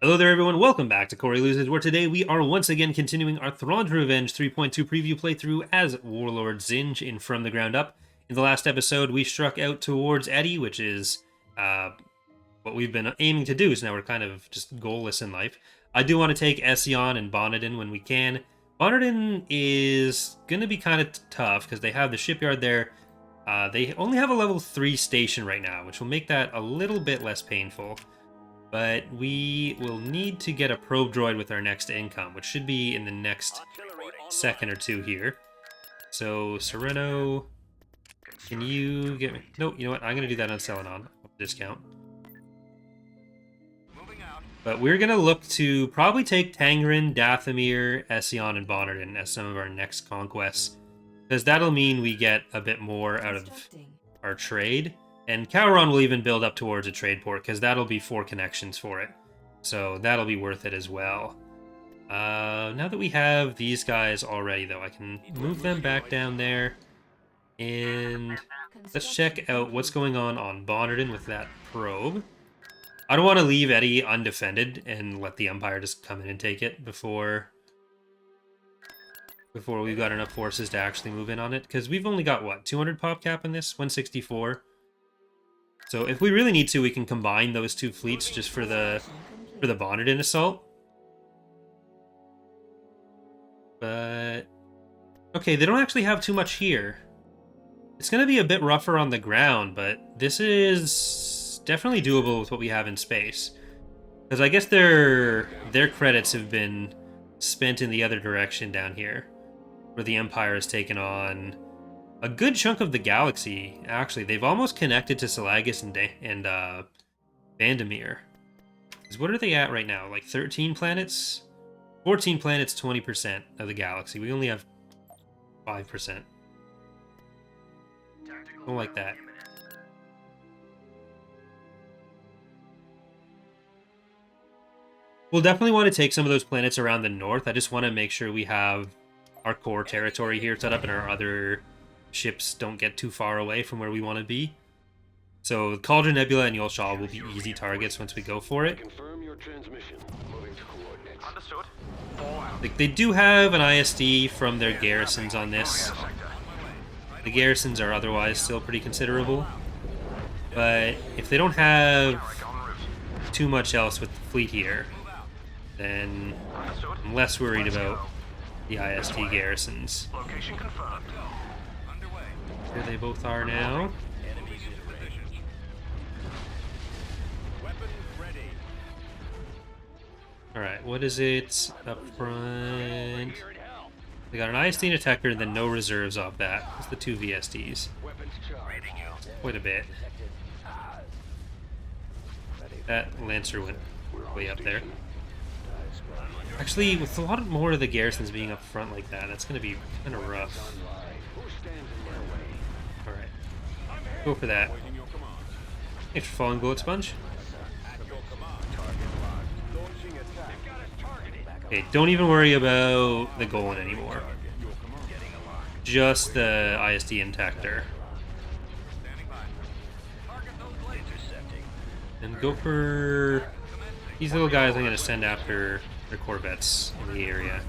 Hello there, everyone. Welcome back to Corey Loses, where today we are once again continuing our Thrawn Revenge 3.2 preview playthrough as Warlord Zsinj in From the Ground Up. In the last episode, we struck out towards Eddie, which is what we've been aiming to do, so now we're kind of just goalless in life. I do want to take Ession and Bonadin when we can. Bonadin is going to be kind of tough because they have the shipyard there. They only have a level 3 station right now, which will make that a little bit less painful. But we will need to get a probe droid with our next income, which should be in the next second or two here. So, Sereno, can you get me? Nope, you know what? I'm going to do that on Selenon. Discount. But we're going to look to probably take Tangren, Dathomir, Ession, and Bonardin as some of our next conquests. Because that'll mean we get a bit more out of our trade. And Cowron will even build up towards a trade port, because that'll be 4 connections for it. So that'll be worth it as well. Now that we have these guys already, though, I can move them back down there. And let's check out what's going on Bonardin with that probe. I don't want to leave Eddie undefended and let the Empire just come in and take it before we've got enough forces to actually move in on it. Because we've only got, what, 200 pop cap in this? 164? So if we really need to, we can combine those two fleets just for the Bonardin assault. But okay, they don't actually have too much here. It's going to be a bit rougher on the ground, but this is definitely doable with what we have in space. Because I guess their credits have been spent in the other direction down here, where the Empire has taken on a good chunk of the galaxy. Actually, they've almost connected to Selagus and Vandemir. What are they at right now? Like 13 planets? 14 planets, 20% of the galaxy. We only have 5%. Don't like that. We'll definitely want to take some of those planets around the north. I just want to make sure we have our core territory here set up and our other ships don't get too far away from where we want to be. So Cauldron Nebula and Yulshal will be easy targets once we go for it. Confirm your transmission. Moving to coordinates. Understood. Like, they do have an ISD from their garrisons on this. The garrisons are otherwise still pretty considerable. But if they don't have too much else with the fleet here, then I'm less worried about the ISD garrisons. Location confirmed. Here they both are now. Alright, what is it up front? They got an ISD detector and then no reserves off that. It's the 2 VSDs. Quite a bit. That Lancer went way up there. Actually, with a lot more of the garrisons being up front like that, that's going to be kind of rough. Alright. Go for that. Thanks for falling, Bullet Sponge. Okay, don't even worry about the Golan anymore. Just the ISD Intactor. And go for these little guys. I'm going to send after their corvettes in the area.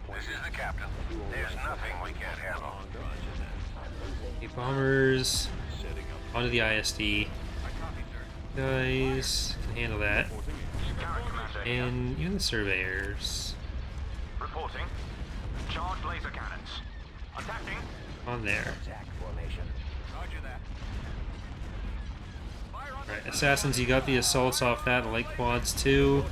This is the captain. There's nothing we can't handle. Okay, bombers onto the ISD. Guys can handle that. And even the surveyors. Reporting. Charged laser cannons. Attacking. On there. Roger that. Alright, assassins, you got the assaults off that, light quads too.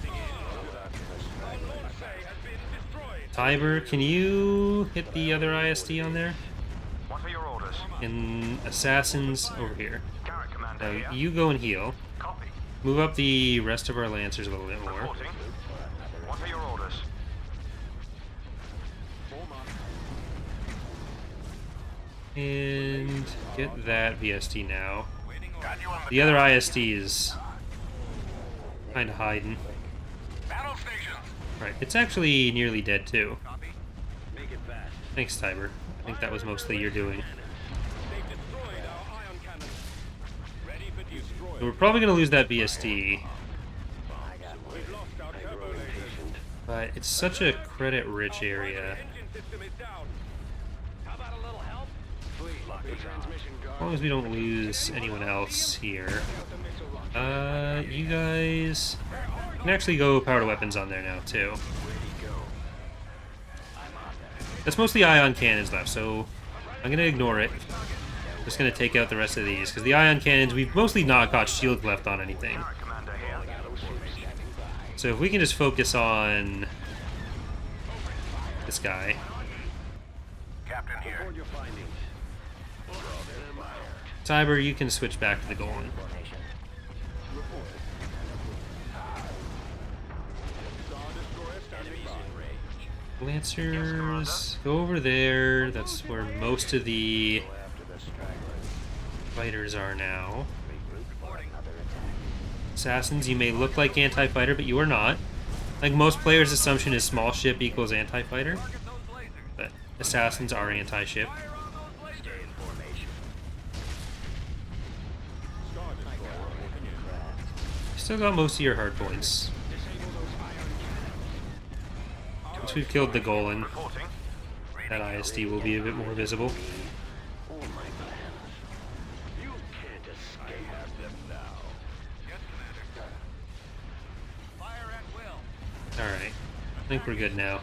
Tiber, can you hit the other ISD on there? What are your orders? And assassins over here. Carrot commander Now here. you go and heal. Copy. Move up the rest of our lancers a little bit more. Reporting. What are your orders? And get that VSD now. Got you on The other ISD is kind of hiding. battle station. Right, it's actually nearly dead too. Copy. Make it fast. Thanks, Tiber. I think that was mostly your doing. They've destroyed our ion cannon. Ready for destroy. So we're probably going to lose that BSD, We've lost our turbo lasers. but it's such a credit-rich area. Engine system is down. How about a little help? Fleet, the transmission guard. As long as we don't lose anyone else here. You guys can actually go power weapons on there now, too. That's mostly ion cannons left, so I'm going to ignore it. Just going to take out the rest of these, because the ion cannons, we've mostly not got shield left on anything. So if we can just focus on this guy. Captain here. Report your findings. Tiber, you can switch back to the Golan. Lancers, go over there. That's where most of the fighters are now. Assassins, you may look like anti-fighter, but you are not. Like most players' assumption is small ship equals anti-fighter, but assassins are anti-ship. Still got most of your hard points. Once we've killed the Golan, that ISD will be a bit more visible. All my plans. You can't escape them now. Yes, Commander. Fire at will. Alright, I think we're good now.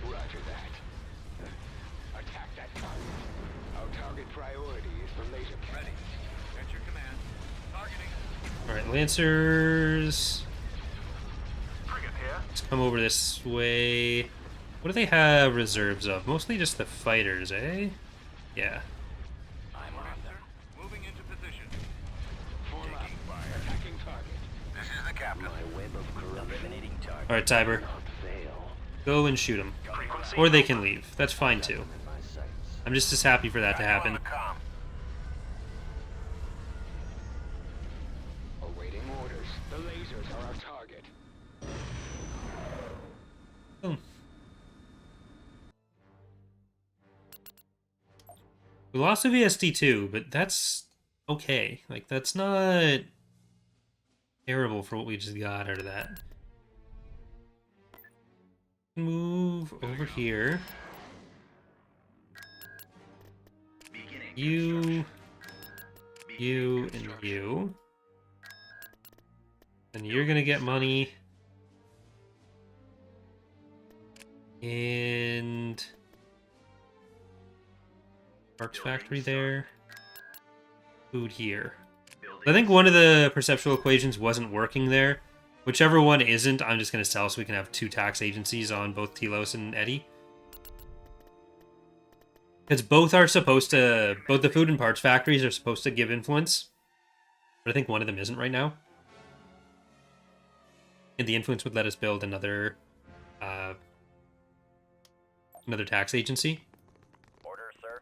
Roger that. Attack that target. Our target priority is the laser cannon. That's your command. Targeting. Alright, Lancers, Frigate here. let's come over this way. What do they have reserves of? Mostly just the fighters, eh? Yeah. I'm on them. Moving into position. Form up. Taking fire. Attacking target. This is the captain. My web of corruption. Eliminating target. Alright, Tiber, Not fail. go and shoot them. Frequency. Or they can leave. That's fine too. In my sights. I'm just as happy for that to happen. On the comm. Awaiting orders. The lasers are our target. Boom. We lost a VSD too, but that's okay. Like, that's not terrible for what we just got out of that. Move over here. You, and you. And you're gonna get money. And Parks Factory there. Food here. I think one of the perceptual equations wasn't working there. Whichever one isn't, I'm just going to sell so we can have 2 tax agencies on both Telos and Eddie. Because both are supposed to... Both the food and parts factories are supposed to give influence. But I think one of them isn't right now. And the influence would let us build another tax agency. Order, sir.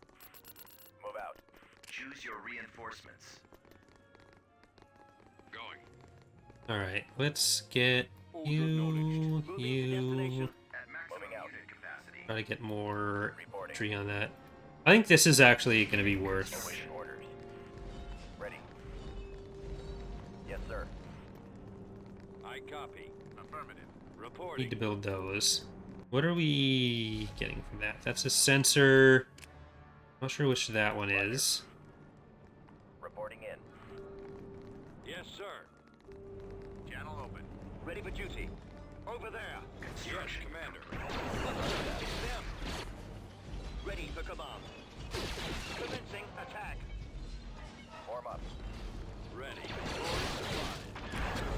Move out. Choose your reinforcements. Going. Alright, let's get you. Moving out. Try to get more tree on that. I think this is actually going to be worth... Awaiting orders. Ready. Yes, sir. I copy. Affirmative. Reporting. Need to build those. What are we getting from that? That's a sensor. Not sure which that one is. Reporting in. Yes, sir. Channel open. Ready for duty. Over there. Yes, Commander. It's them. Ready for command. Commencing attack. Form up. Ready.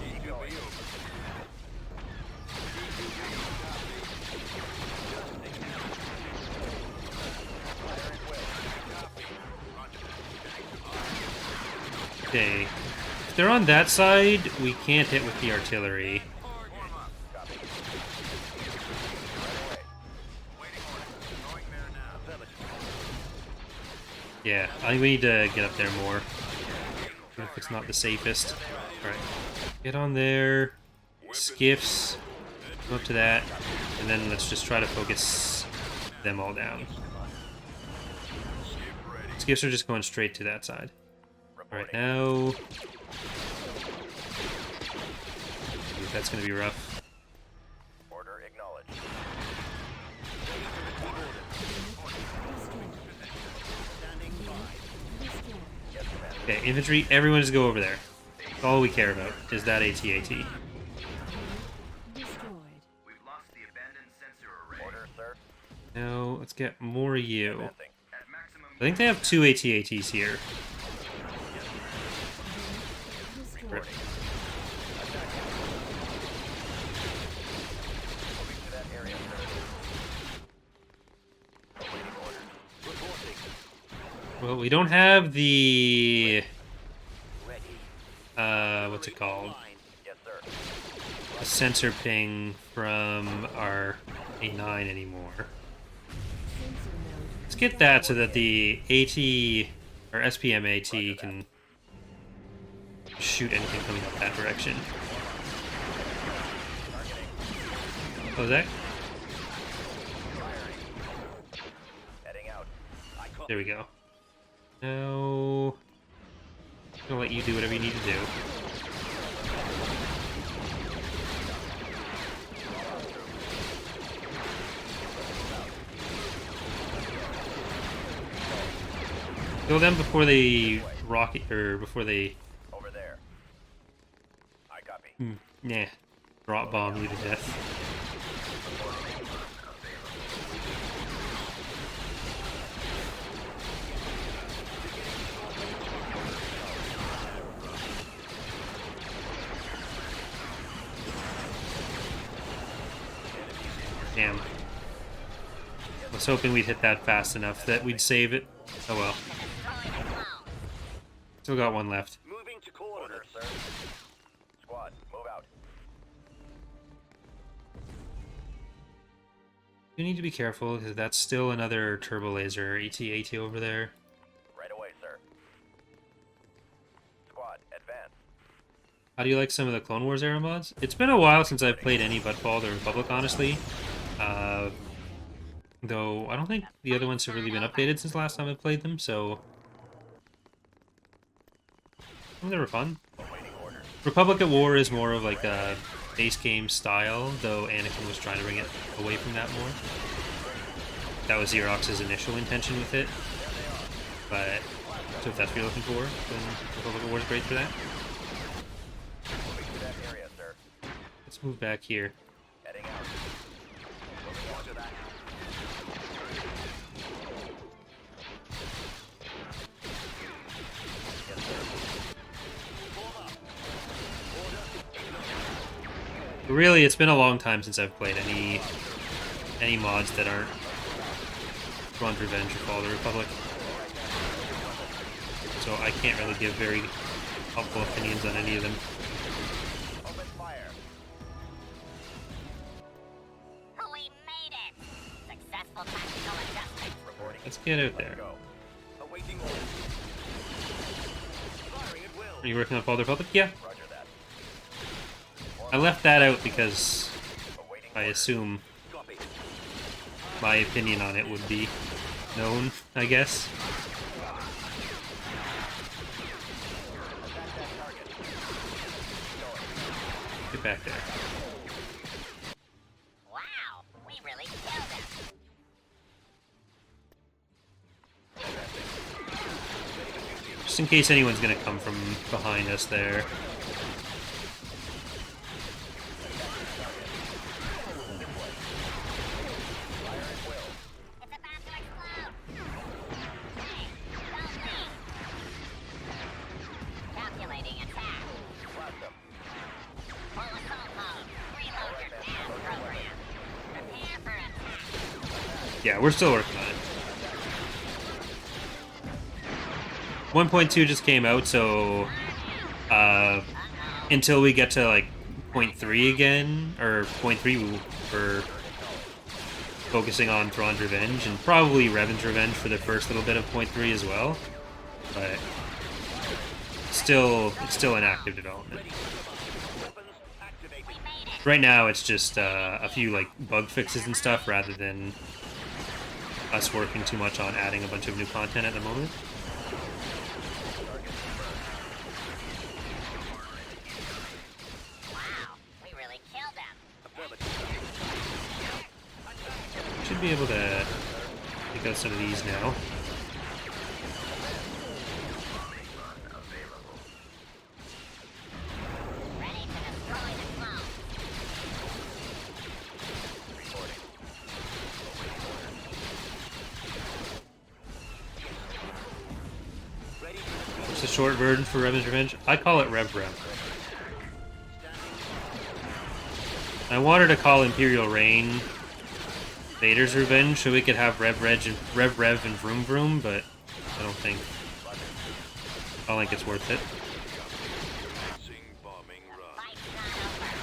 E2B open. Okay. If they're on that side, we can't hit with the artillery. Yeah, I think we need to get up there more. Even if it's not the safest. Alright. Get on there. Skiffs. Go up to that. And then let's just try to focus them all down. Skiffs are just going straight to that side. Alright, now... That's going to be rough. Order acknowledged. Okay, infantry, everyone just go over there. That's all we care about is that AT-AT. Destroyed. We've lost the abandoned sensor array. Order, sir. Now, let's get more of you. Advancing. At maximum. I think they have 2 AT-ATs here. Destroyed. Rip. Moving to that area, sir. Awaiting orders. Reporting. Well, we don't have the... Ready. what's it called? Yes, sir. A sensor ping from our A9 anymore. Sensor node. Let's get that so that the AT, or SPM AT, can shoot anything coming up that direction. Oh, is that? Heading out. There we go. Now... I'm gonna let you do whatever you need to do. Kill them before they rocket, or before they, Over there. I copy. nah, drop bomb you to death. Damn. I was hoping we'd hit that fast enough that we'd save it. Oh well. Still got one left. Moving to coordinates. Order, sir. Squad, move out. You need to be careful because that's still another turbo laser AT-AT over there. Right away, sir. Squad, advance. How do you like some of the Clone Wars era mods? It's been a while since I've played any but Fall the Republic, honestly. Though I don't think the other ones have really been updated since last time I played them, so... they were fun. Awaiting orders. Republic at War is more of like a base game style, though Anakin was trying to bring it away from that more. That was Xerox's initial intention with it. But, so if that's what you're looking for, then Republic at War is great for that. Moving to that area, sir. Let's move back here. Heading out. Moving on to that. Yes, sir. Form up. Order. Really, it's been a long time since I've played any mods that aren't Thrawn Revenge or Fall of the Republic. So I can't really give very helpful opinions on any of them. Open fire. We made it! Successful tactical adjustment. Reporting. Let's get out there. Go. Awaiting orders. Firing at will. Are you working on Fall of the Republic? Yeah. Roger that. I left that out because Awaiting I orders. assume Copy. my opinion on it would be known, I guess. Attack that target. Get back there. Wow, we really killed him! Just in case anyone's gonna come from behind us there. It's about to explode! Hey, don't leave! Calculating attack. Blast them. Full assault mode. Reload your damn program. Prepare for attack. Yeah, we're still working on it. 1.2 just came out, so until we get to like 0.3 again, or 0.3, we're focusing on Thrawn's Revenge and probably Revan's Revenge for the first little bit of 0.3 as well. But it's still in active development. Weapons activated. We made it! Right now, it's just a few like bug fixes and stuff rather than us working too much on adding a bunch of new content at the moment. Wow, we really killed them. Should be able to take out some of these now. Ready to destroy the clone. It's a short version for Revan's Revenge. I call it Rev Rev. I wanted to call Imperial Reign Vader's Revenge so we could have Rev Rev and Vroom Vroom, but I don't think it's worth it. bombing run. Fight's not over.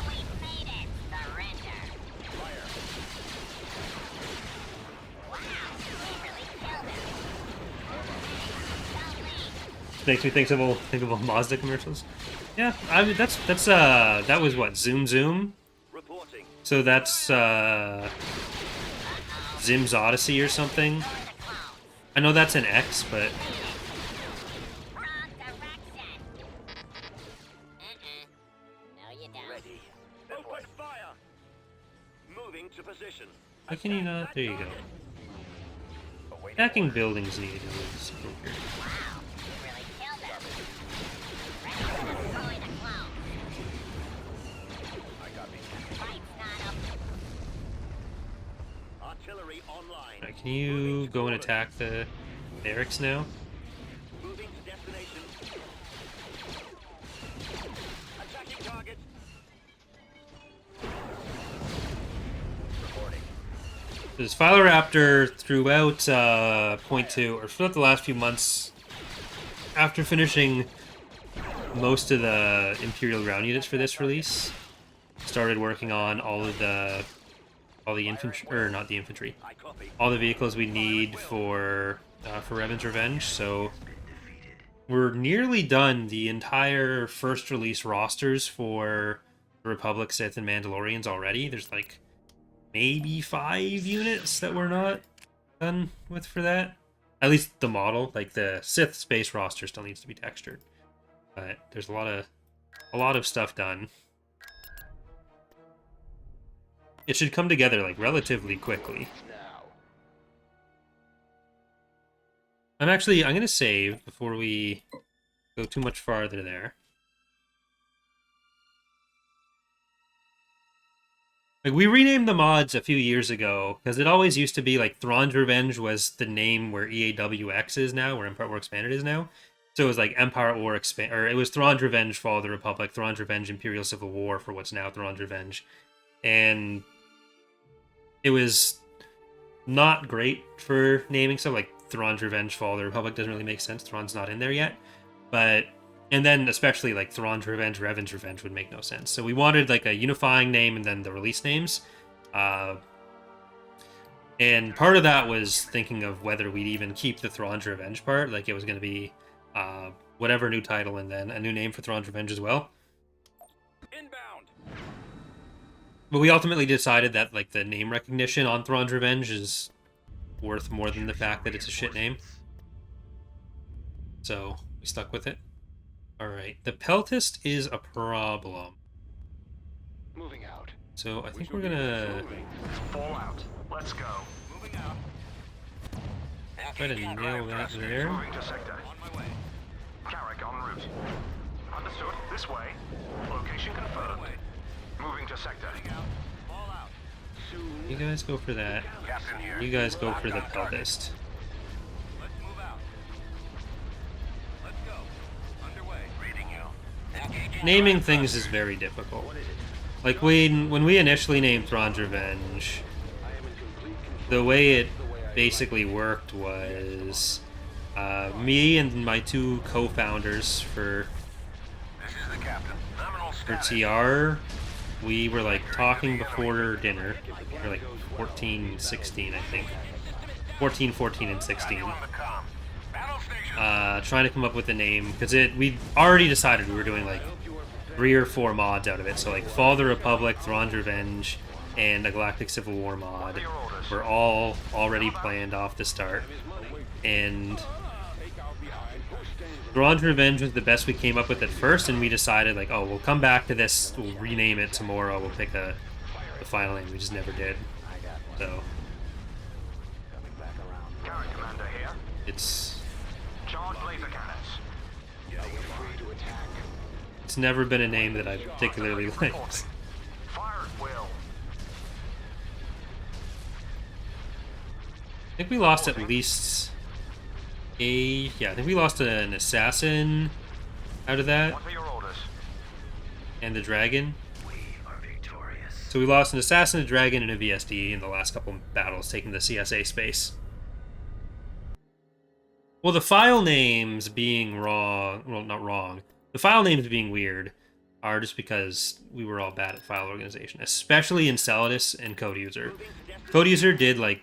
We made it. Surrender. Wow, we really killed him. Don't leave. Makes me think of old Mazda commercials. Yeah, I mean that was what, Zoom Zoom? Reporting. So that's Zim's Odyssey or something. For the clone. I know that's an X, but Wrong direction. No, you don't. Ready. Open fire. Moving to position. why can you not? There you go. Attacking buildings needed is weird. Wow, we really killed him. Ready to destroy the clone. Fight's not over. Artillery online. Alright, can you go and attack the barracks now? Moving to destination. Attacking target. Because Philoraptor throughout point 2, or throughout the last few months, after finishing most of the Imperial ground units for this release, started working on all the infantry, or not the infantry, I copy. all the vehicles we need for Revan's Revenge. So we're nearly done the entire first release rosters for the Republic, Sith, and Mandalorians already. There's like maybe 5 units that we're not done with for that. At least the model, like the Sith space roster still needs to be textured. But there's a lot of stuff done. It should come together like relatively quickly. I'm gonna save before we go too much farther there. Like, we renamed the mods a few years ago, because it always used to be, like, Thrawn's Revenge was the name where EAWX is now, where Empire War Expanded is now. So it was, like, Empire War Expanded, or it was Thrawn's Revenge, Fall of the Republic, Thrawn's Revenge, Imperial Civil War, for what's now Thrawn's Revenge. And it was not great for naming stuff, like, Thrawn's Revenge, Fall of the Republic doesn't really make sense, Thrawn's not in there yet. But... and then especially like Thrawn's Revenge, Revan's Revenge would make no sense. So we wanted like a unifying name and then the release names. And part of that was thinking of whether we'd even keep the Thrawn's Revenge part. Like it was going to be whatever new title and then a new name for Thrawn's Revenge as well. Inbound. But we ultimately decided that like the name recognition on Thrawn's Revenge is worth more than the fact that it's a shit name. So we stuck with it. Alright, the Peltist is a problem. Moving out. So I think we're gonna Fall out. Let's go. Moving out. try to nail that there. Moving to sector. On my way. Carrick en route. Understood. This way. Location confirmed. Away. Moving to sector. Out. Fall out. Soon. You guys go for that. Captain here. You guys go for the Peltist. Let's move out. Let's go. Underway. Reading you. Naming things is very difficult. Like when we initially named Thrawn's Revenge, the way it basically worked was me and my 2 co-founders for This is the captain. Nominal for status. TR, we were like talking before dinner. We were like 14, 16, I think. 14, 14, and 16. On the com. Battle station. Trying to come up with a name, because we already decided we were doing like 3 or 4 mods out of it. So like Fall of the Republic, Thrawn's Revenge, and a Galactic Civil War mod were all already planned off the start. And Thrawn's Revenge was the best we came up with at first, and we decided like, oh, we'll come back to this, we'll rename it tomorrow, we'll pick the final name. We just never did. So Carry commander here. it's Charge laser cannons. it's never been a name that I particularly liked. Fire at will. I think we lost at least I think we lost an assassin out of that, What are your orders? and the dragon. We are victorious. So we lost an assassin, a dragon, and a VSD in the last couple battles, taking the CSA space. Well, the file names being wrong, well, not wrong, the file names being weird are just because we were all bad at file organization, especially Enceladus and Code User. Code User did like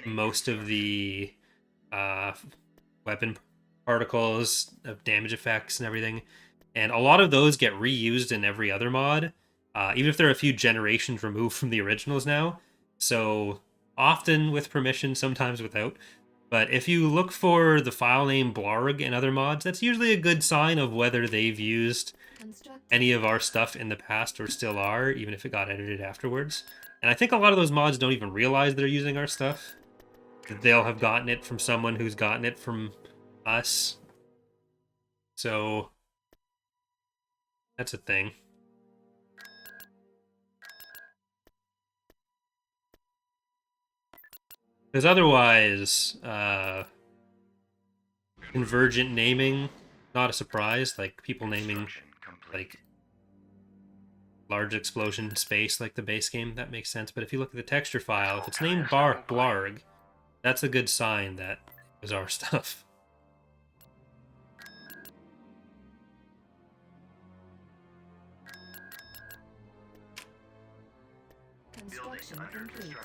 most of the weapon particles of damage effects and everything, and a lot of those get reused in every other mod, even if they're a few generations removed from the originals now. So often with permission, sometimes without. But if you look for the file name Blarg in other mods, that's usually a good sign of whether they've used Construct any of our stuff in the past or still are, even if it got edited afterwards. And I think a lot of those mods don't even realize they're using our stuff. They'll have gotten it from someone who's gotten it from us. So that's a thing. Because otherwise, convergent naming, not a surprise. Like people naming like large explosion space like the base game, that makes sense. But if you look at the texture file, if it's named Blarg, that's a good sign that it was our stuff. construction complete.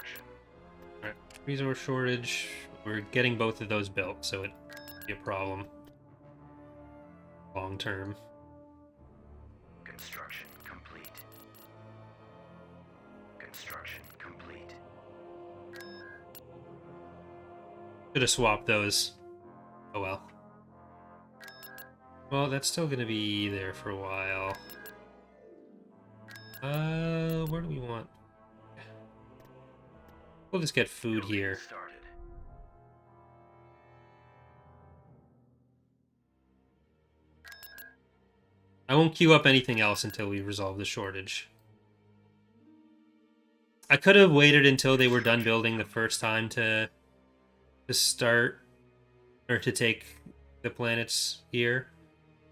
Alright, resource shortage. We're getting both of those built, so it'd be a problem long term. Construction complete. Construction complete. Should have swapped those. Oh well. Well, that's still gonna be there for a while. Where do we want? We'll just get food here. Started. I won't queue up anything else until we resolve the shortage. I could have waited until they were done building the first time to start, or to take the planets here,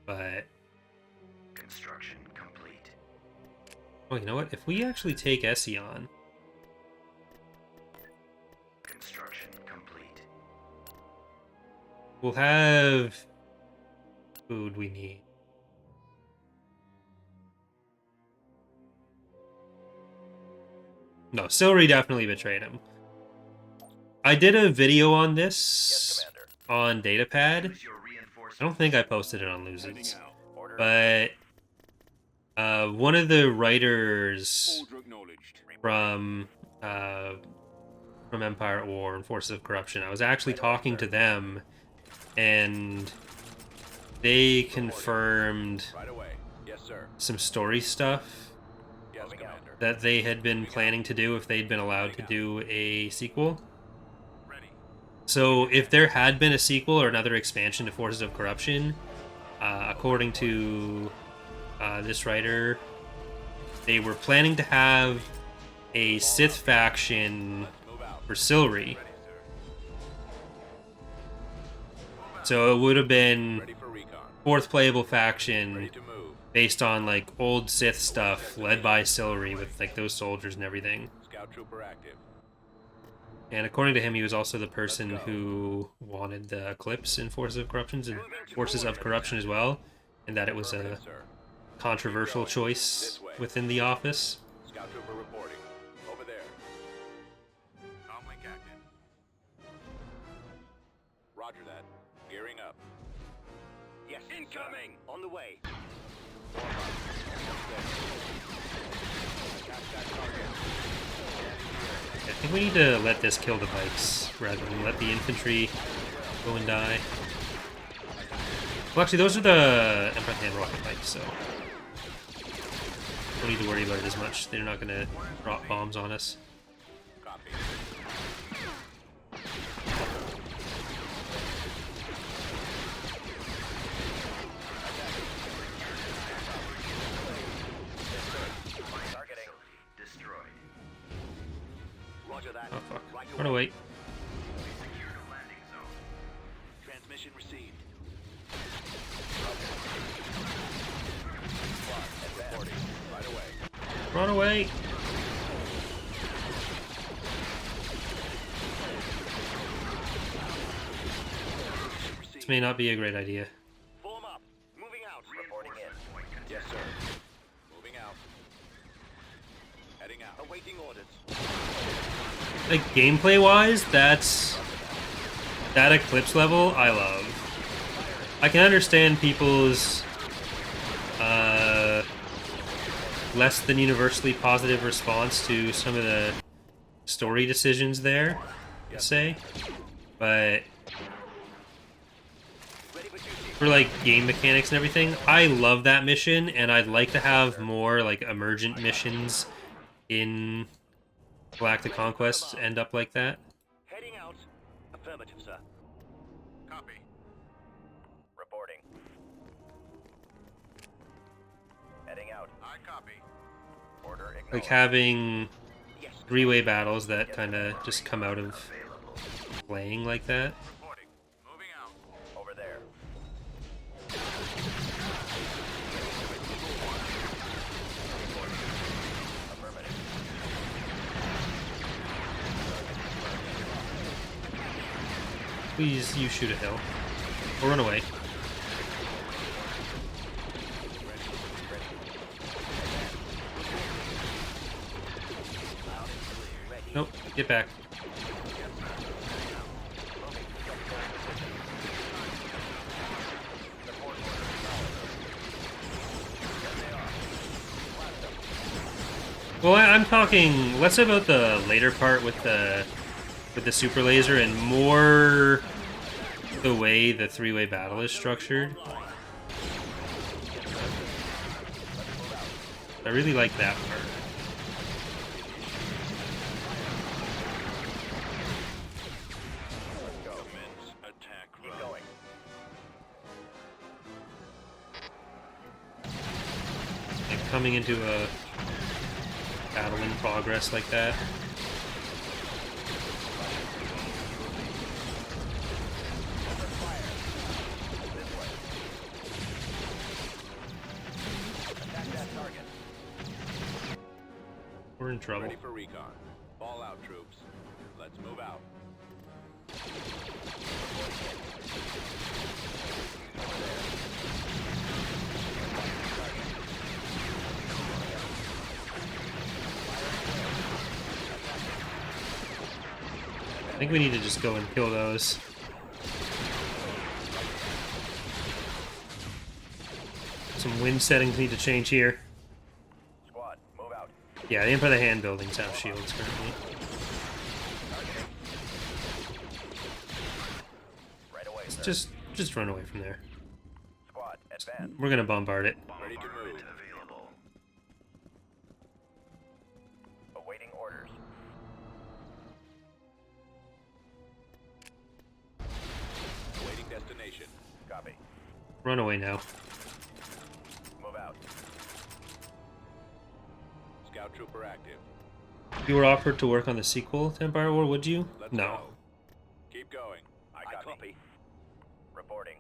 but... Construction complete. Oh, you know what? If we actually take Ession, Construction complete. we'll have food we need. No, Silry definitely betrayed him. I did a video on this on Datapad. Use your reinforcements. I don't think I posted it on Losers, but one of the writers from Empire at War and Forces of Corruption, I was actually talking to them, and they confirmed Right away. Yes, sir. some story stuff Yes, Commander. that they had been planning to do if they'd been allowed to do a sequel. Ready. So if there had been a sequel or another expansion to Forces of Corruption, according to this writer, they were planning to have a Sith faction Move out. for Silry. Ready, sir. So it would have been Ready for recon. fourth playable faction Ready to move. based on like old Sith stuff led by Silry with like those soldiers and everything. Scout trooper active. And according to him, he was also the person who wanted the Eclipse in Forces of Corruption as well, and that it was a Affirmative, sir. controversial choice within the office. Scout trooper reporting. Over there. Comlink active. Roger that. Gearing up. Yes. Incoming! On the way. I think we need to let this kill the bikes rather than let the infantry go and die. Well, actually, those are the Emperor Hand rocket bikes, so don't need to worry about it as much. They're not going to drop bombs on us. Copy. Targeting. Destroyed. Roger that. Oh fuck! Right Run away! Secure the landing zone. Transmission received. Reporting. Right away. Run away! This may not be a great idea. Form up. Moving out. Reporting in. Yes, sir. Moving out. Heading out. Awaiting orders. Like gameplay-wise, that Eclipse level, I love. I can understand people's less than universally positive response to some of the story decisions there, let's say, but for like game mechanics and everything, I love that mission, and I'd like to have more like emergent missions in Galactic Conquest end up like that. Heading out. Affirmative, sir. Copy. Reporting. Heading out. I copy. Order ignored. Like having Yes. three-way battles that kind of just come out of playing like that. Reporting. Moving out. Over there. Affirmative. Please, you shoot a hill. Or run away. Nope, get back. Well, I'm talking less about the later part with the super laser and more the way the three-way battle is structured. I really like that part. Commence attack Keep run. going. Like coming into a battle in progress like that. We're in trouble. Ready for recon. Fall out, troops. Let's move out. I think we need to just go and kill those. Some wind settings need to change here. Squad, move out. Yeah, the Empire of the Hand buildings have shields currently. Right away, sir. Just run away from there. Squad, advance. We're gonna bombard it. Ready to move. Available. Awaiting orders. Awaiting destination. Copy. Run away now. Move out. Scout trooper active. If you were offered to work on the sequel to Empire War, would you? Let's No. go. Keep going. I copy. Reporting.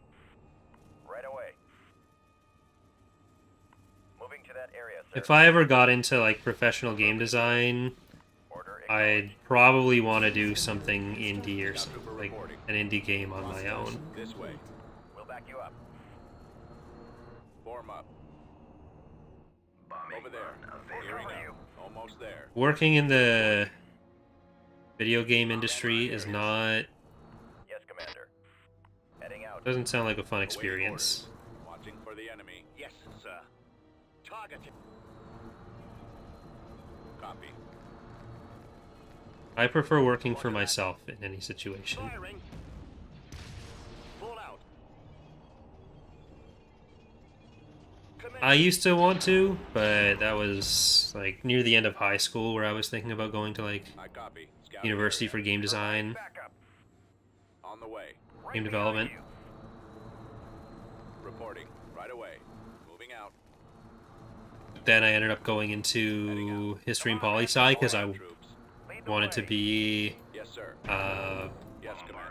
Right away. Moving to that area, sir. If I ever got into like professional game design, Order I'd probably want to do something indie or something, like an indie game on my own. This way. We'll back you up. Form up. Over there. Gearing up. Almost there. Working in the video game industry is not Yes, Commander. Doesn't sound like a fun experience. Watching for the enemy. Yes, sir. Target. Copy. I prefer working for myself in any situation. Firing. Full out. I used to want to, but that was like near the end of high school where I was thinking about going to like I copy. Scout university area. for game design, Backup. On the way. game development. Reporting. Right away. Moving out. Then I ended up going into history and poli sci because I Troops. wanted to be Yes, sir. Yes, Commander.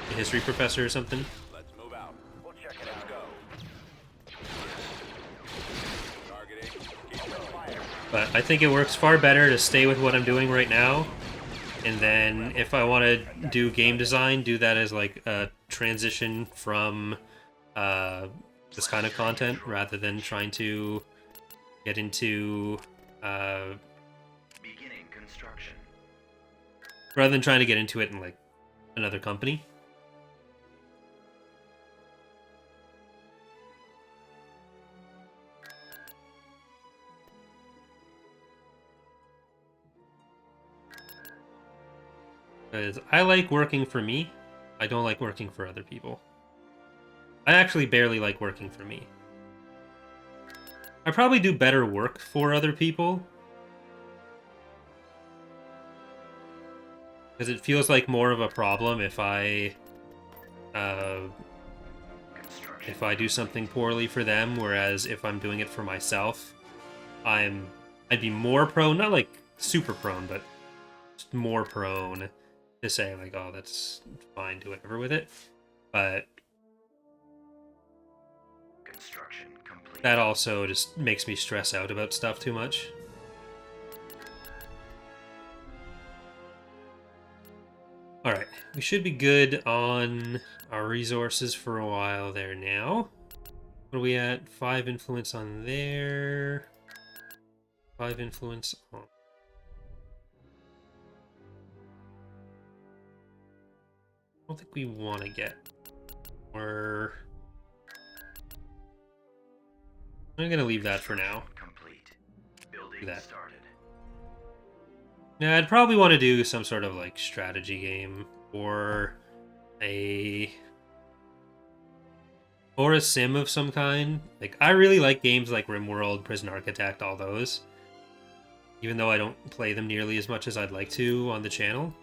a history professor or something. Let's move out. We'll check it out. Let's go. Targeting. Keep fire. But I think it works far better to stay with what I'm doing right now. And then if I want to do game design, do that as like a transition from this kind of content rather than trying to get into Beginning construction. rather than trying to get into it in like another company. Because I like working for me. I don't like working for other people. I actually barely like working for me. I probably do better work for other people. Because it feels like more of a problem if I do something poorly for them, whereas if I'm doing it for myself, I'd be more prone, not like super prone, but just more prone to say like, oh, that's fine, do whatever with it. But Construction complete. that also just makes me stress out about stuff too much. Alright, we should be good on our resources for a while there now. What are we at? 5 influence on there. 5 influence on... I don't think we want to get more... I'm gonna leave that for now. Complete. Building Do that. started. Yeah, I'd probably want to do some sort of like strategy game or a sim of some kind. Like I really like games like RimWorld, Prison Architect, all those. Even though I don't play them nearly as much as I'd like to on the channel.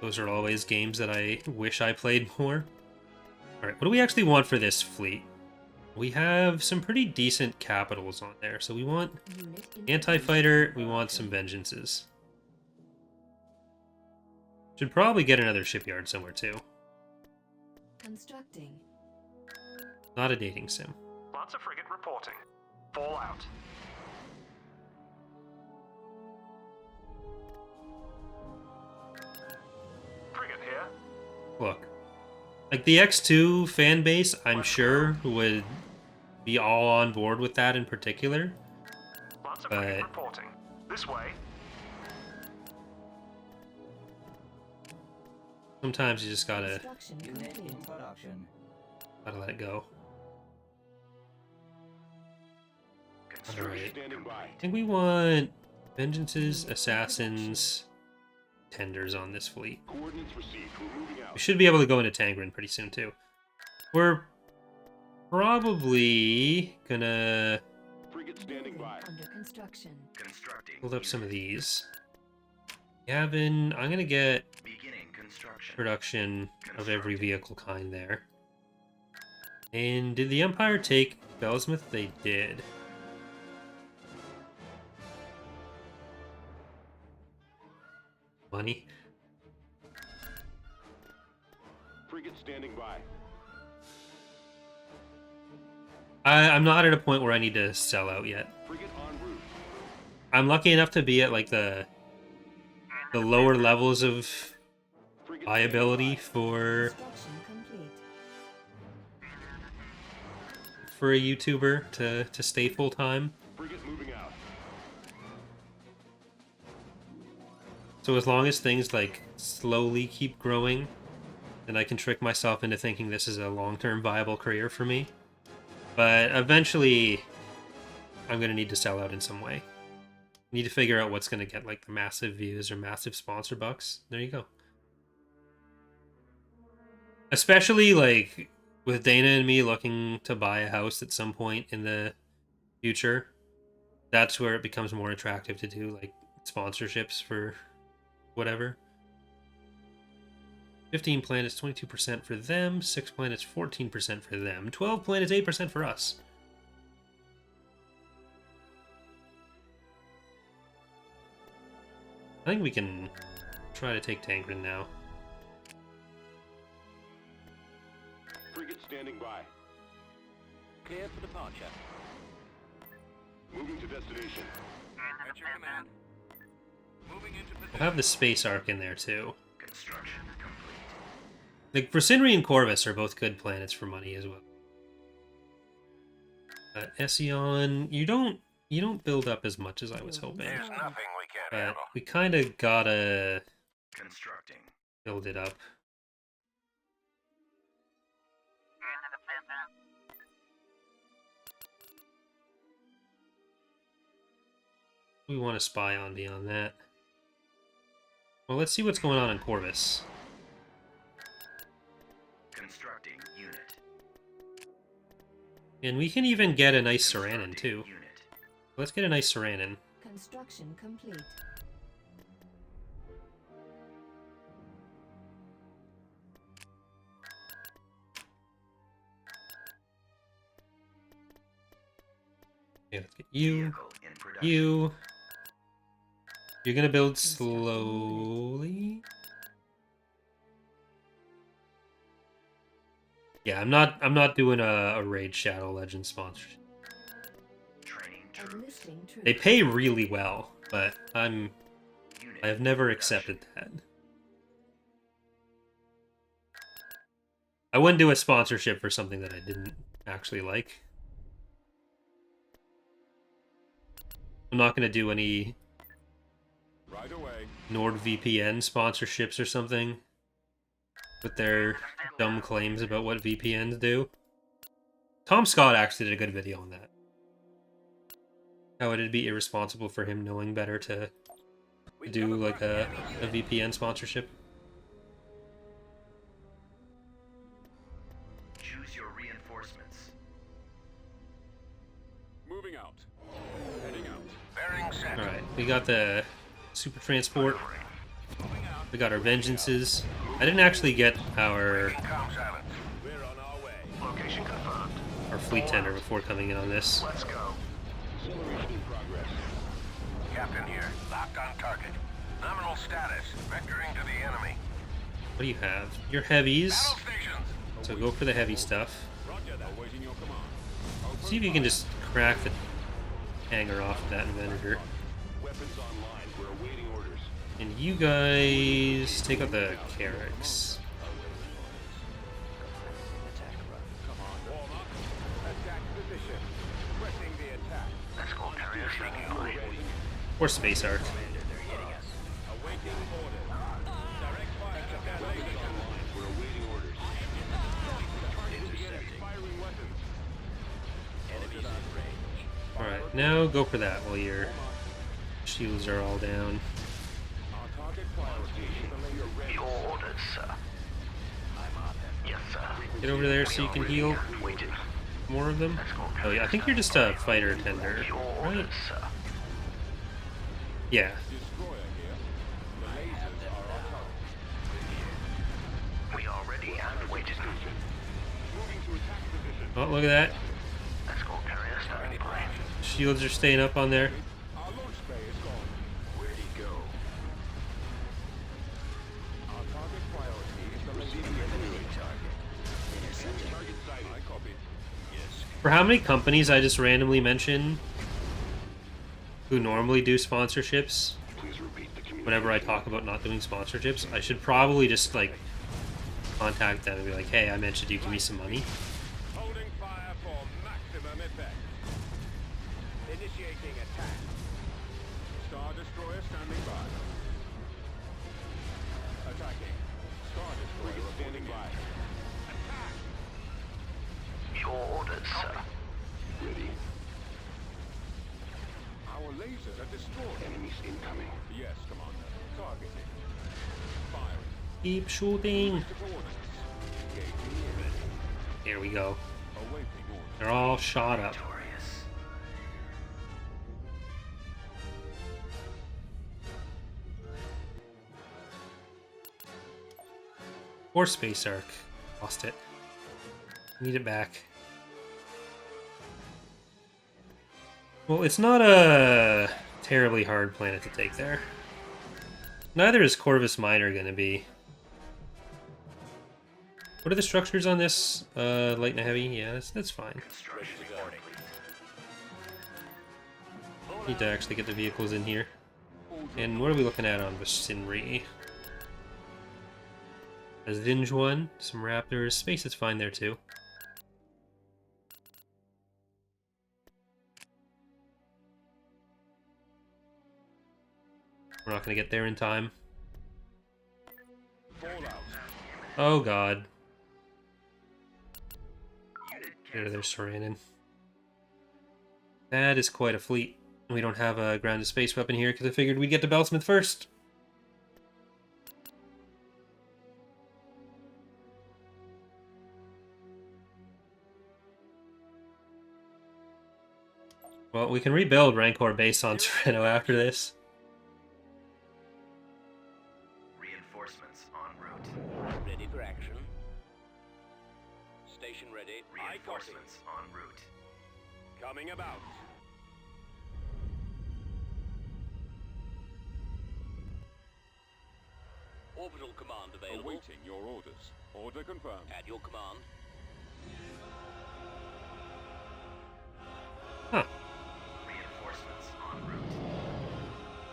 Those are always games that I wish I played more. Alright, what do we actually want for this fleet? We have some pretty decent capitals on there, so we want Unit anti-fighter, we want some vengeances. Should probably get another shipyard somewhere too. Constructing. Not a dating sim. Lancer frigate reporting. Fallout. Frigate here. Look, like the X2 fan base, I'm sure would be all on board with that in particular. Lancer But- frigate reporting. This way. Sometimes you just gotta Construction complete. production. let it go. Alright. Standing by. I think we want vengeances, assassins, tenders on this fleet. Coordinates received. We're moving out. We should be able to go into Tangren pretty soon too. We're probably gonna Frigate standing by. Under construction. Constructing. build up some of these. Gavin, I'm gonna get Beginning construction. production of every vehicle kind there. And did the Empire take Bellsmith? They did. Money. Frigate standing by. I'm not at a point where I need to sell out yet. Frigate en route. I'm lucky enough to be at like the lower levels of Frigate viability for Construction complete. a YouTuber to stay full time. Frigate moving out. So as long as things like slowly keep growing, then I can trick myself into thinking this is a long-term viable career for me. But eventually, I'm gonna need to sell out in some way. Need to figure out what's gonna get like the massive views or massive sponsor bucks. There you go. Especially like with Dana and me looking to buy a house at some point in the future, that's where it becomes more attractive to do like sponsorships for whatever. 15 planets, 22% for them. 6 planets, 14% for them. 12 planets, 8% for us. I think we can try to take Tancred now. Frigate standing by. Clear for departure. Moving to destination. At your command. Moving into position. We'll have the space arc in there too. Construction complete. Like Brasinri and Corvus are both good planets for money as well. Ession, you don't build up as much as I was hoping. There's nothing we can't But handle. we kind of gotta Constructing. build it up. We want to spy on beyond that. Well, let's see what's going on in Corvus. Constructing unit. And we can even get a nice Saranin too. Unit. Let's get a nice Saranin. Construction complete. Okay, let's get you. Vehicle in production. You. You're gonna build slowly. Yeah, I'm not doing a Raid Shadow Legends sponsorship. Training troops. Enlisting troops. They pay really well, but I Unit have never in accepted production. that. I wouldn't do a sponsorship for something that I didn't actually like. I'm not gonna do any Right away. NordVPN sponsorships or something with their dumb claims about what VPNs do. Tom Scott actually did a good video on that. How it'd be irresponsible for him knowing better to do like a VPN sponsorship. Choose your reinforcements. Moving out. Heading out. Bearing set. Alright, we got the super transport. We got our vengeances. I didn't actually get our Comm silence. We're on our way. Location confirmed. fleet tender before coming in on this. Let's go. Acceleration in progress. Captain here. Locked on target. Nominal status. Vectoring to the enemy. What do you have? Your heavies. Battle stations. So go for the heavy stuff. Roger that. Awaiting your command. See if you can just crack the hanger off of that Avenger. Weapons online. We're awaiting orders. And you guys take out the Carracks. Attack run. Come on. Warm up. Attack position. Pressing the attack. Let's go, carrier. Shrinking line. Or Space Arc. Awaiting orders. Direct fire. Weapons online. We're awaiting orders. Intercepting. Firing weapons. Enemies in range. Alright, now go for that while your shields are all down. Our target priority is the layer red. Your orders, sir. I'm on it. Yes, sir. Get over there so you can heal Waiting. more of them. Oh yeah, I think you're just a fighter tender, Your right? orders, sir. Yeah. Destroyer here. The lasers are our target. We are ready and waiting. Moving to attack position. Oh, look at that. Let's go, carrier. Starting line. Shields are staying up on there. Our launch bay is gone. Where'd he go? Our target priority is the receiving enemy target. Intercepting. Target sighted. I copy. Yes. For how many companies I just randomly mention who normally do sponsorships, Please repeat the communication. whenever I talk about not doing sponsorships, I should probably just like contact them and be like, hey, I mentioned you, give me some money. Holding fire for maximum effect. Initiating attack. Star Destroyer standing by. Enemies incoming. Yes, Commander. Targeting. Firing. Keep shooting. To coordinates. Engaging ready. Here we go. Awaiting orders. They're all shot up. Victorious. Or Space Arc. Lost it. Need it back. Well, it's not a terribly hard planet to take there. Neither is Corvus Minor going to be. What are the structures on this? Light and heavy? Yeah, that's fine. Construction reporting. Need to actually get the vehicles in here. And what are we looking at on Vicinry? A Zsinj one, some Raptors. Space is fine there too. We're not going to get there in time. Fallout. Oh god. There, they're surrounded. That is quite a fleet. We don't have a grounded space weapon here because I figured we'd get to Bellsmith first. Well, we can rebuild Rancor base on Sereno after this. Reinforcements en route. Ready for action. Station ready. I copy. Reinforcements en route. Coming about. Orbital command available. Awaiting your orders. Order confirmed. At your command. Huh. Reinforcements en route.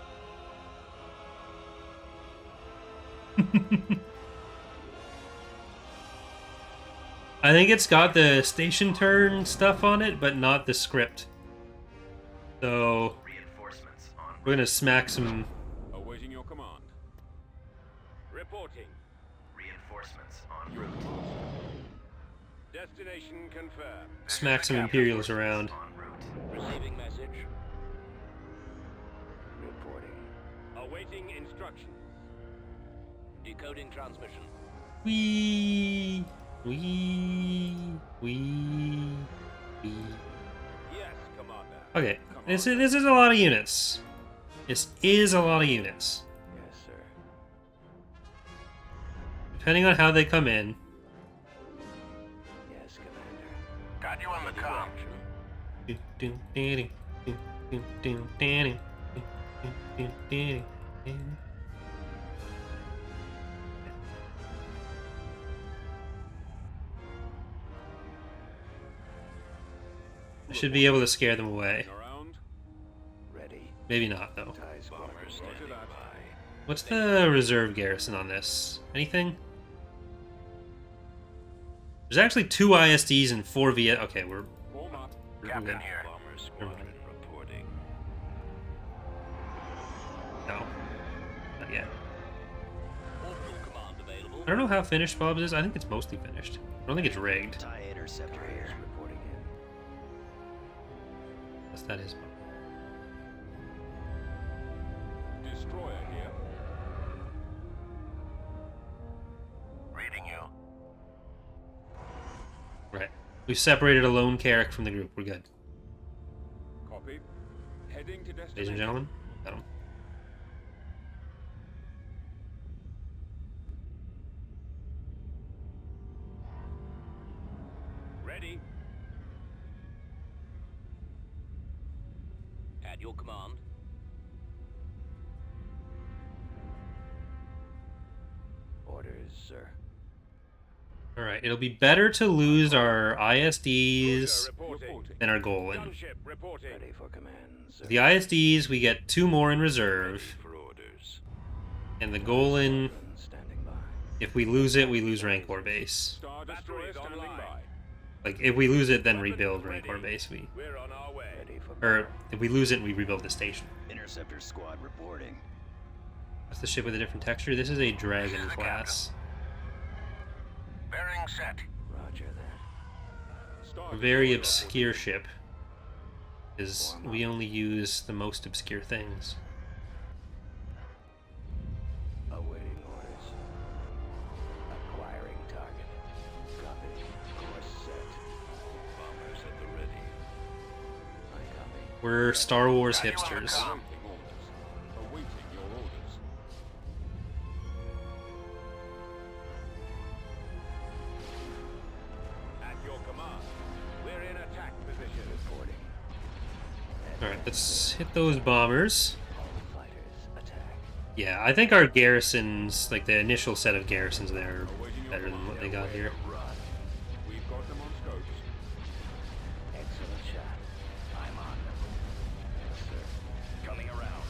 I think it's got the station turn stuff on it, but not the script. So Reinforcements en route. we're gonna smack some. Awaiting your command. Reporting. Reinforcements en Your route. command. Destination confirmed. Smack some Imperials around. En route. Receiving message. Reporting. Awaiting instructions. Decoding transmission. Wee. Yes, Commander. Okay, this is a lot of units. This is a lot of units. Yes, sir. Depending on how they come in. Yes, Commander. Got you on the comm. I should be able to scare them away. Around. Ready. Maybe not, though. TIE squad Roger standing that. by. What's the reserve garrison on this? Anything? Uh, There's actually 2 ISDs and 4 Viet. Okay, we're Warm up. Captain good. here. Bomber squadron reporting. No, not yet. Orbital command available. I don't know how finished Bob's is. I think it's mostly finished. I don't think it's rigged. TIE interceptor here. Reporting in. Yes, that is. Destroyer here. Reading you. Right. We've separated a lone Carrick from the group. We're good. Copy. Heading to destination. Ladies and gentlemen, got 'em. Ready. At your command. Orders, sir. Alright, it'll be better to lose our ISDs Reporting. than our Golan. Gunship reporting. Ready for command, sir. The ISDs, we get 2 more in reserve, For orders. and the Golan, Standing by. if we lose it, we lose Rancor base. Star Destroyer standing by. Like, if we lose it, then rebuild Rancor base. We're on our way. Ready for Or, if we lose it, we rebuild the station. interceptor squad reporting. That's the ship with a different texture. This is a Dragon class. Bearing set. Star A very Destroyer obscure ship. Because we only use the most obscure things. Awaiting orders. Acquiring target. Copy. Course set. Bombers at the ready. I copy. We're Star Wars hipsters. Awaiting orders. Awaiting your orders. At your command. We're in attack position. Reporting. Alright, let's hit those bombers. All fighters attack. Yeah, I think our garrisons, like the initial set of garrisons there, are better than what they got here. Run. We've got them on scopes. Excellent shot. I'm on them. Yes, sir. Coming around.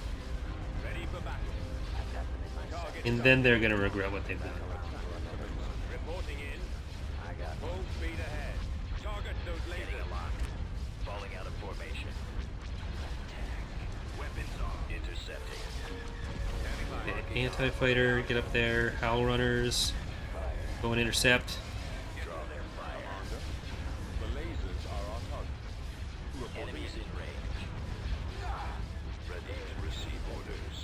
Ready for battle. I've got them in my target. And then they're gonna regret what they've done. Reporting in. I got full speed ahead. Target those lasers. Falling out of formation. Weapons on. Intercepting. Okay, anti-fighter, get up there. Howl runners, go and intercept. Draw their fire. The lasers are our target. Reporting Enemies in range. Ready to receive orders.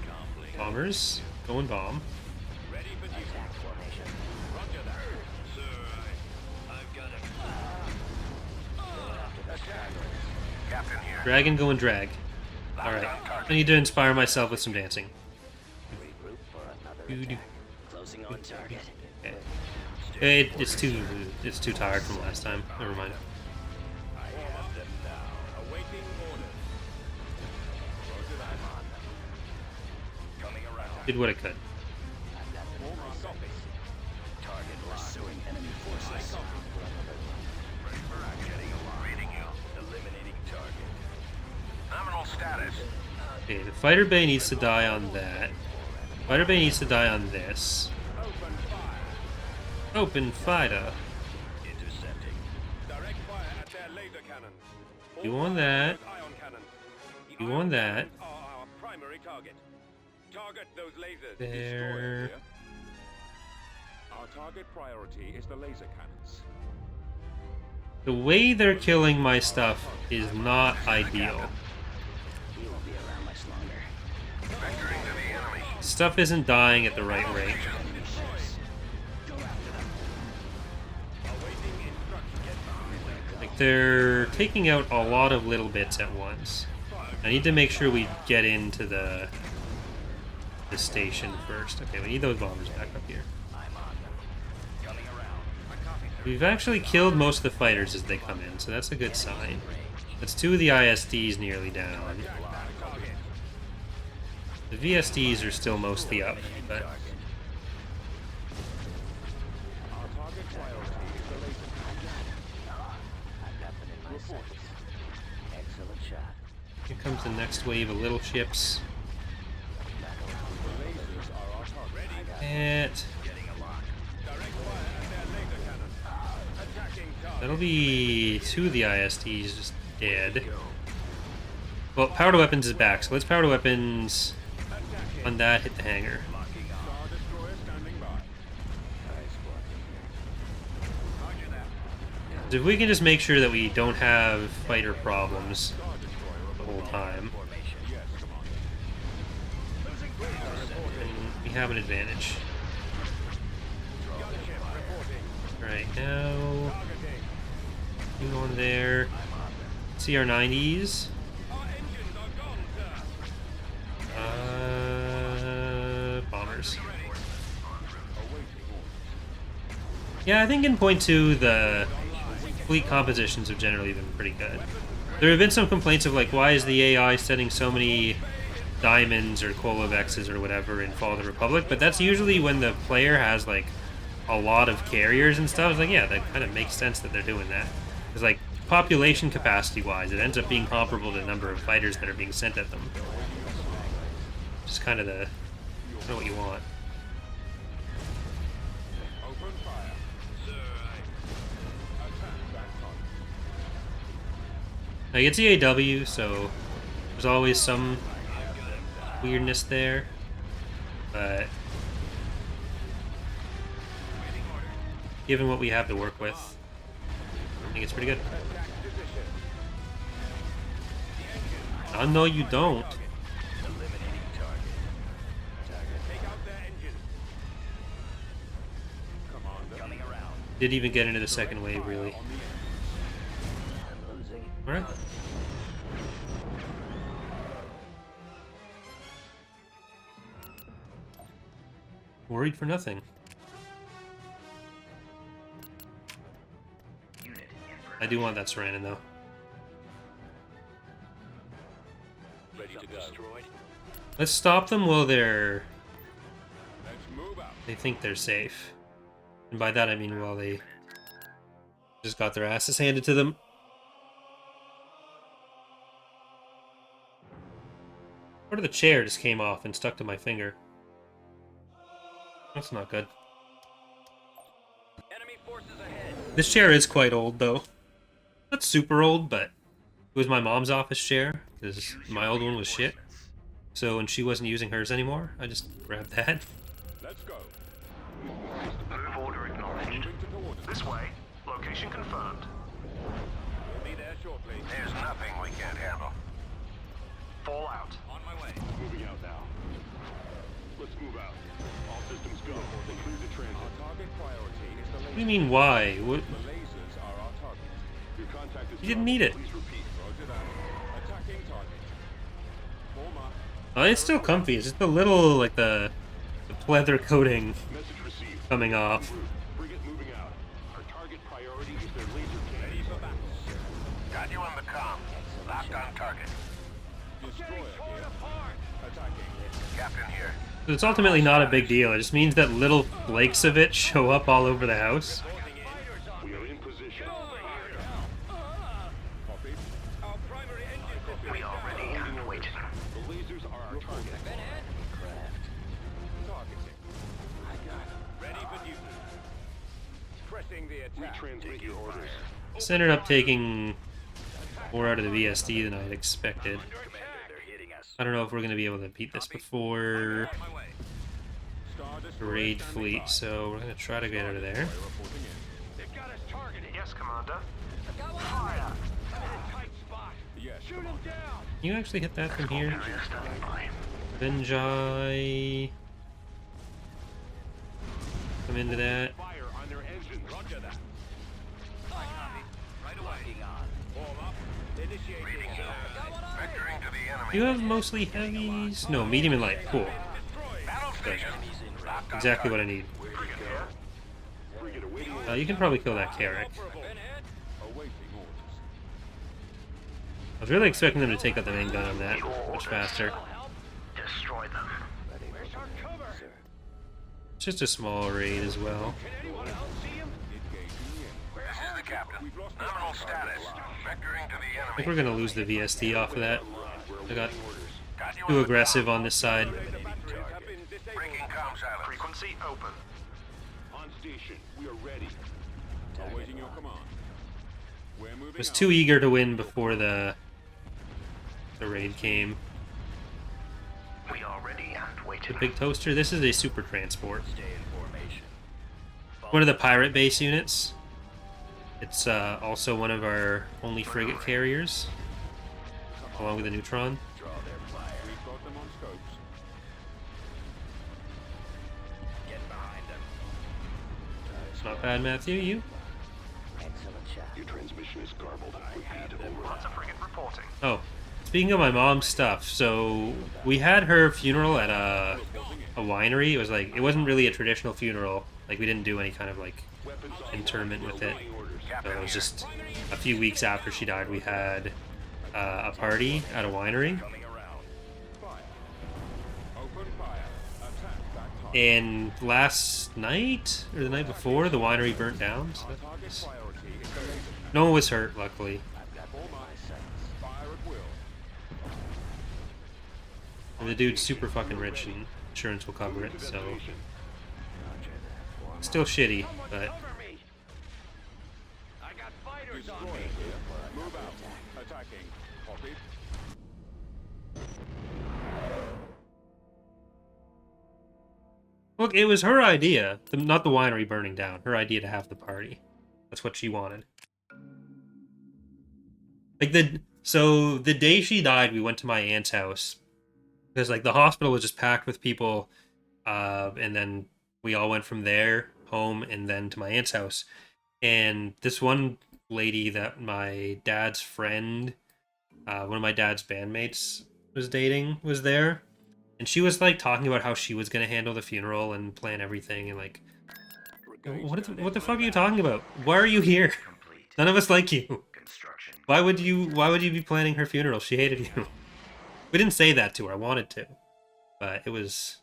Conflict. Bombers, go and bomb. ready for duty. Attack formation. Roger that. Sir, I've got him. Captain here. Dragon, go and drag. Alright, I need to inspire myself with some dancing. Regroup for another Doo-doo. attack. Closing on target. Okay. It's too tired from last time. Never mind. I have them now. Awaiting orders. Roger that. I'm on them. Coming around. Did what I could. I've got them in my copy. Target pursuing enemy I forces. copy. Ready for action. Getting along. Reading you. Eliminating target. Nominal status. Okay, the fighter bay needs to die on that. Fighter bay needs to die on this. Open fire. Open fighter. Intercepting. Direct fire at their laser cannon. You want that. Ion cannon. The You ion want that. cannons are our primary target. Target those lasers. There. Destroyer here. Our target priority is the laser cannons. The way they're killing my stuff is not ideal. He won't be around much longer. Vectoring to the enemy. Stuff isn't dying at the right rate. Awaiting instruction. Like, they're taking out a lot of little bits at once. I need to make sure we get into the station first. Okay, we need those bombers back up here. I'm on them. Coming around. I copy, sir. We've actually killed most of the fighters as they come in, so that's a good sign. That's 2 of the ISDs nearly down. The VSDs are still mostly up, but Our target priority is the laser cannon. I've got them in my sights. Excellent shot. here comes the next wave of little ships. The lasers are our target. And Getting a lock. Direct fire at their laser cannon. Attacking target. that'll be 2 of the ISDs just dead. Well, power to weapons is back, so let's power to weapons on that, hit the hangar. Star destroyer standing by. Nice work. Roger that. So if we can just make sure that we don't have fighter problems Star destroyer the whole time, Formation. Yes, Commander. then we have an advantage. Gunship reporting. Right now, Targeting. you on there. CR90s. Our engines are gone, sir. Bombers. Awaiting orders. Yeah, I think in point 2, the fleet compositions have generally been pretty good. There have been some complaints of, like, why is the AI setting so many diamonds or Kolovexes or whatever in Fall of the Republic, but that's usually when the player has, like, a lot of carriers and stuff. It's like, yeah, that kind of makes sense that they're doing that. It's like, population capacity-wise, it ends up being comparable to the number of fighters that are being sent at them. Just kind of what you want. Open fire. Sir, Attack that target. Like, it's EAW, so there's always some weirdness there, but given what we have to work with, I think it's pretty good. Attack position. Oh, no, you don't. Eliminating target. Take out their engine. Commander. Coming around. Didn't even get into the second wave, really. On the engine. Losing. Alright. Worried for nothing. I do want that Sarandon, though. Ready to go. Let's stop them while Let's move out. they think they're safe. And by that I mean while they just got their asses handed to them. Part of the chair just came off and stuck to my finger. That's not good. Enemy forces ahead. This chair is quite old, though. Not super old, but it was my mom's office chair, because my old one was shit. So when she wasn't using hers anymore, I just grabbed that. Let's go. Move order acknowledged. Moving to coordinates. This way. Location confirmed. We'll be there shortly. There's nothing we can't handle. Fall out. On my way. Moving out now. Let's move out. All systems go. Clear the transit. Our target priority is the What do you mean, why? What? The lasers are our target. Your contact is You didn't need it. Please repeat. Roger that. Attacking target. Form up. Oh, it's still comfy. It's just a little, like, the pleather coating Message received. coming off. En route. Frigate moving out. Our target priority is their laser Ready cannons. for battle. Got you on the comm. Locked on target. Destroyer here. Attacking. Captain here. So it's ultimately not a big deal. It just means that little flakes of it show up all over the house. We are in position. Copy. Our primary engine system. We are ready and waiting. The lasers are our target. Targeting. I got it. Ready for duty. Pressing the attack. Retransmit your orders. This ended up taking more out of the VSD than I had expected. They're hitting us. I don't know if we're going to be able to beat this before On my way. Star the Destroyer raid standing fleet, by. so we're going to try to get out of there. Reporting in. They've got us targeted. Yes, Commander. Fire. Tight spot. Yes. Shoot him down. Can you actually hit that from here? Venjai. Come into that. Fire on their engines. Roger that. Right away. Form up. Initiating. Vectoring to the enemy. You have mostly heavies? No, medium and light. Cool. Battle station. Locked on Exactly what I target. need. Frigate here. Frigate awaiting You can probably kill that Carrick. Awaiting orders. I was really expecting them to take out the main gun on that much faster. Destroy them. Where's our cover? It's just a small raid as well. Can anyone else see him? Engaging in. This is the captain. Nominal status. Vectoring to the I think enemy. we're going to lose the VSD off of that. I got Got you too on the aggressive on this side. The batteries have been disabled. Breaking comm silence. Frequency open. on station. We are ready. Awaiting your command. We're moving Was out. too eager to win before the raid came. We are ready and The waiting. big toaster. This is a super transport. Stay in formation. One of the pirate base units. It's also one of our only frigate carriers, along with the Neutron. Draw their fire. We've got them on scopes. Get behind them. It's not bad, Matthew. You? Excellent shot. Your transmission is garbled. Repeat over. Lots of frigate reporting. Oh, speaking of my mom's stuff, so we had her funeral at a winery. It was like, it wasn't really a traditional funeral. Like, we didn't do any kind of like Weapons on interment with it. orders. So it was just a few weeks after she died, we had a party at a winery. Coming around. Fire. Open fire. Attack that target. And last night, or the night before, the winery burnt down. So Target priority is the laser. no one was hurt, luckily. Form up. Fire at will. And the dude's super fucking rich, and insurance will cover it, so... Still shitty, but... I got fighters on me. Move out. Attacking. Copy. Look, it was her idea, not the winery burning down, her idea to have the party. That's what she wanted. Like, So the day she died, we went to my aunt's house because like the hospital was just packed with people, and then we all went from there home and then to my aunt's house. And this one lady that my dad's friend, one of my dad's bandmates was dating, was there, and she was like talking about how she was gonna handle the funeral and plan everything, and like, what the fuck are you talking about? Why are you here? Complete. None of us like you. Construction. Why would you be planning her funeral? She hated you. We didn't say that to her. I wanted to, but it was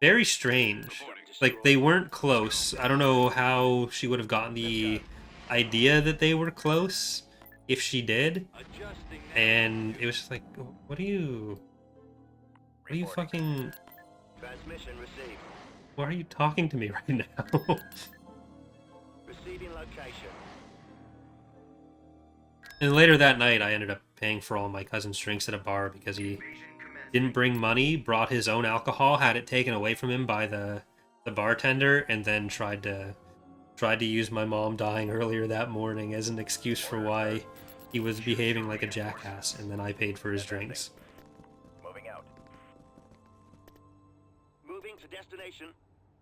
very strange. Like, they weren't close. I don't know how she would have gotten the idea that they were close if she did. Adjusting now. And it was just like, what are you fucking, Transmission received. why are you talking to me right now? Receiving location. And later that night, I ended up paying for all my cousin's drinks at a bar because he didn't bring money, brought his own alcohol, had it taken away from him by the bartender, and then tried to use my mom dying earlier that morning as an excuse for why he was behaving like a jackass, and then I paid for his drinks. Moving out. Moving to destination.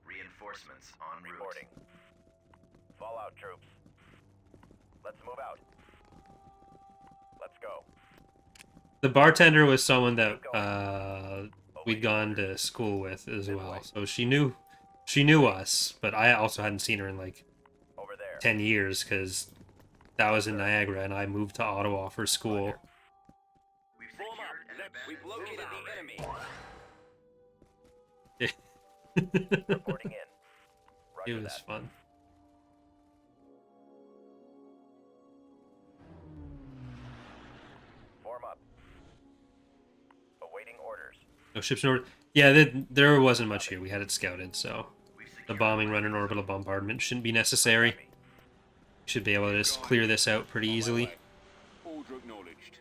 Reinforcements en route. Reporting. Fallout troops. Let's move out. Let's go. The bartender was someone that we'd gone to school with as well, so she knew us, but I also hadn't seen her in like Over there. 10 years because that was in Niagara and I moved to Ottawa for school. We've Form up. secured an We've abandoned located zone. the enemy. Reporting in. It Roger was that. fun. Form up. Awaiting orders. No ships in orbit. Yeah, there wasn't much here. We had it scouted, so the bombing run and orbital bombardment shouldn't be necessary. Should be able to just clear this out pretty easily. Order acknowledged.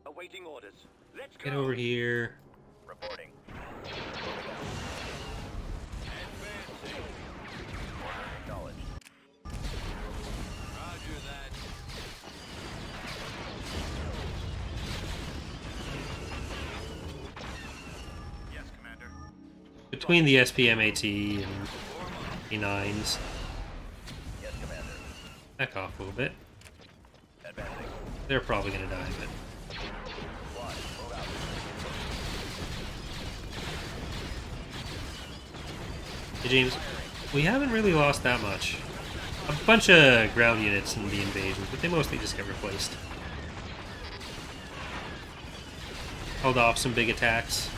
Awaiting orders. Let's go. Get over here. Reporting. Acknowledged. Roger that. Yes, Commander. Between the SPM-AT and E9s, Yes, Commander. back off a little bit. Advancing. They're probably gonna die, but One. Move out. hey, James, we haven't really lost that much. A bunch of ground units in the invasion, but they mostly just get replaced. Held off some big attacks.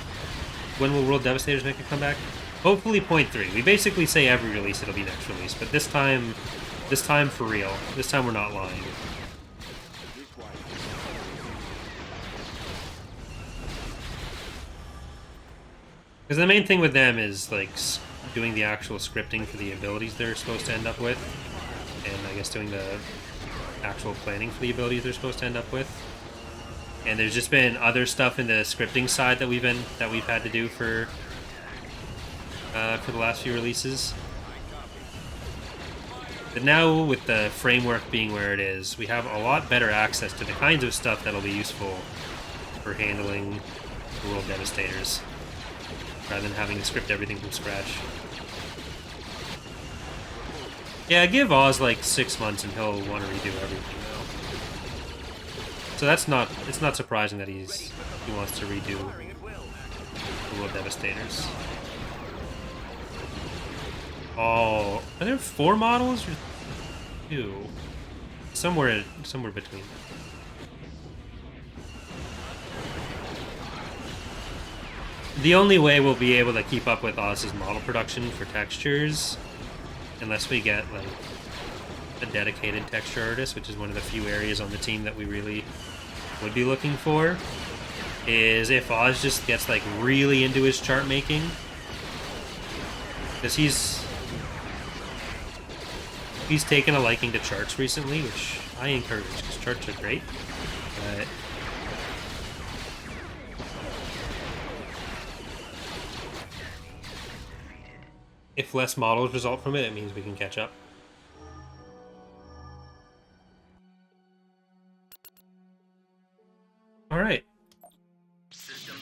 When will World Devastators make a comeback? Hopefully 0.3. We basically say every release it'll be next release, but this time for real. This time we're not lying. This way. Because the main thing with them is like doing the actual scripting for the abilities they're supposed to end up with, and I guess doing the actual planning for the abilities they're supposed to end up with. And there's just been other stuff in the scripting side that we've had to do for the last few releases. But now with the framework being where it is, we have a lot better access to the kinds of stuff that'll be useful for handling the World Devastators, rather than having to script everything from scratch. Yeah, give Oz like 6 months and he'll want to redo everything now. So it's not surprising that he wants to redo the World Devastators. Oh, are there 4 models or 2? Somewhere between. The only way we'll be able to keep up with Oz's model production for textures, unless we get like a dedicated texture artist, which is one of the few areas on the team that we really would be looking for, is if Oz just gets like really into his chart making, because he's taken a liking to charts recently, which I encourage because charts are great. But if less models result from it, it means we can catch up.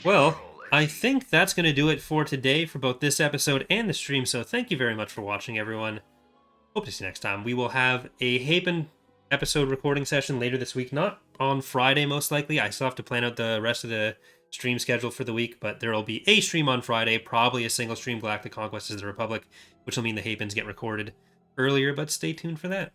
Well, I think that's going to do it for today for both this episode and the stream, so thank you very much for watching, everyone. Hope to see you next time. We will have a Hapen episode recording session later this week, not on Friday most likely. I still have to plan out the rest of the stream schedule for the week, but there will be a stream on Friday, probably a single stream Galactic Conquest of the Republic, which will mean the Hapens get recorded earlier, but stay tuned for that.